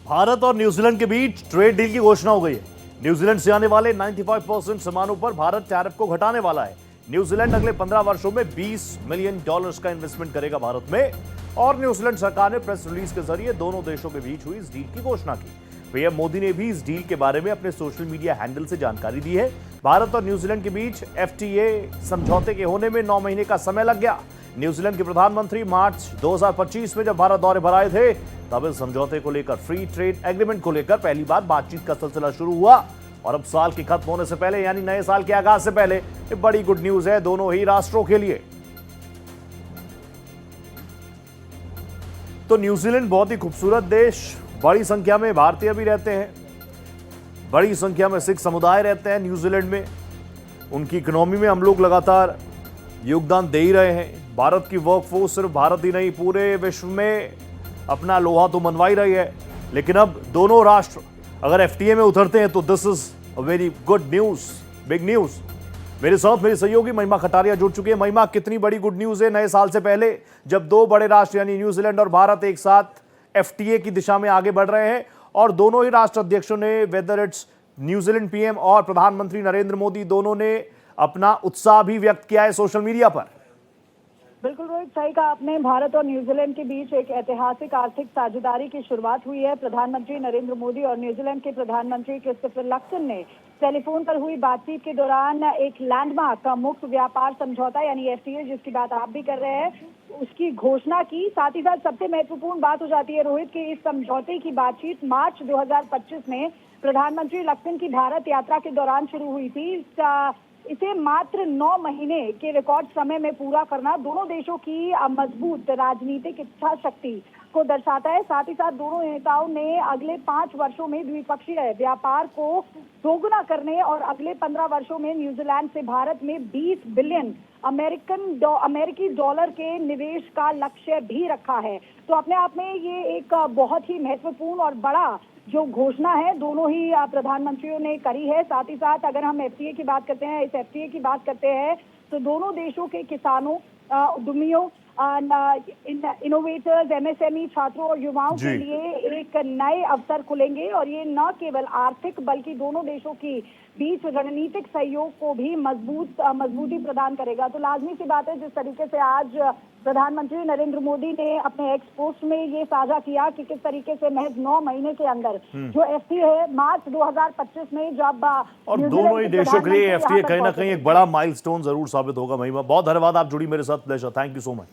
भारत और न्यूजीलैंड के बीच trade deal की घोषणा हो गई है। न्यूजीलैंड से आने वाले 95% सामानों पर भारत टैरिफ को घटाने वाला है। न्यूजीलैंड अगले 15 वर्षों में $20 मिलियन का इन्वेस्टमेंट करेगा भारत में। और न्यूजीलैंड सरकार ने प्रेस रिलीज के जरिए दोनों देशों के बीच हुई इस डील की घोषणा की। पीएम मोदी ने भी इस डील के बारे में अपने सोशल मीडिया हैंडल से जानकारी दी है। भारत और न्यूजीलैंड के बीच एफटीए समझौते के होने में 9 महीने का समय लग गया। न्यूजीलैंड के प्रधानमंत्री मार्च 2025 में जब भारत दौरे पर आए थे, तब इस समझौते को लेकर फ्री ट्रेड एग्रीमेंट को लेकर पहली बार बातचीत का सिलसिला शुरू हुआ। और अब साल के खत्म होने से पहले यानी नए साल के आगाज से पहले ये बड़ी गुड न्यूज है दोनों ही राष्ट्रों के लिए। तो न्यूजीलैंड बहुत ही खूबसूरत देश, बड़ी संख्या में भारतीय भी रहते हैं, बड़ी संख्या में सिख समुदाय रहते हैं न्यूजीलैंड में। उनकी इकोनॉमी में हम लोग लगातार योगदान दे ही रहे हैं। भारत की वर्कफोर्स सिर्फ भारत ही नहीं पूरे विश्व में अपना लोहा तो मनवा ही रही है। लेकिन अब दोनों राष्ट्र अगर एफटीए में उतरते हैं तो this is a very good news, big news. मेरे साथ मेरी सहयोगी महिमा खटारिया जुड़ चुकी है। महिमा, कितनी बड़ी गुड न्यूज है नए साल से पहले जब दो बड़े राष्ट्र यानी न्यूजीलैंड और भारत एक साथ एफटीए की दिशा में आगे बढ़ रहे हैं और दोनों ही राष्ट्र अध्यक्षों ने, वेदर इट्स न्यूजीलैंड पीएम और प्रधानमंत्री नरेंद्र मोदी, दोनों ने अपना उत्साह भी व्यक्त किया है सोशल मीडिया पर। बिल्कुल रोहित, सही कहा आपने। भारत और न्यूजीलैंड के बीच एक ऐतिहासिक आर्थिक साझेदारी की शुरुआत हुई है। प्रधानमंत्री नरेंद्र मोदी और न्यूजीलैंड के प्रधानमंत्री क्रिस्टोफर लक्सन ने टेलीफोन पर हुई बातचीत के दौरान एक लैंडमार्क का मुक्त व्यापार समझौता यानी एफटीए, जिसकी बात आप भी कर रहे हैं, उसकी घोषणा की। साथ ही साथ सबसे महत्वपूर्ण बात हो जाती है रोहित कि इस समझौते की बातचीत मार्च 2025 में प्रधानमंत्री लक्सन की भारत यात्रा के दौरान शुरू हुई थी। इसे मात्र 9 महीने के रिकॉर्ड समय में पूरा करना दोनों देशों की मजबूत राजनीतिक इच्छा शक्ति को दर्शाता है। साथ ही साथ दोनों नेताओं ने अगले 5 वर्षों में द्विपक्षीय व्यापार को दोगुना करने और अगले 15 वर्षों में न्यूजीलैंड से भारत में 20 बिलियन अमेरिकी डॉलर के निवेश का लक्ष्य भी रखा है। तो अपने आप में ये एक बहुत ही महत्वपूर्ण और बड़ा जो घोषणा है दोनों ही प्रधानमंत्रियों ने करी है। साथ ही साथ अगर हम एफटीए की बात करते हैं, इस एफटीए की बात करते हैं तो दोनों देशों के किसानों, उद्यमियों, इनोवेटर्स, एमएसएमई, छात्रों और युवाओं के लिए एक नए अवसर खुलेंगे और ये न केवल आर्थिक बल्कि दोनों देशों की बीच रणनीतिक सहयोग को भी मजबूती प्रदान करेगा। तो लाजमी सी बात है जिस तरीके से आज प्रधानमंत्री नरेंद्र मोदी ने अपने एक्स पोस्ट में ये साझा किया कि किस तरीके से महज 9 महीने के अंदर जो एफटीए है मार्च 2025 में जब और दोनों ही देशों के लिए एफटीए कहीं ना कहीं एक बड़ा माइलस्टोन जरूर साबित होगा। महिमा, बहुत धन्यवाद, आप जुड़ी मेरे साथ। Pleasure, thank you so much.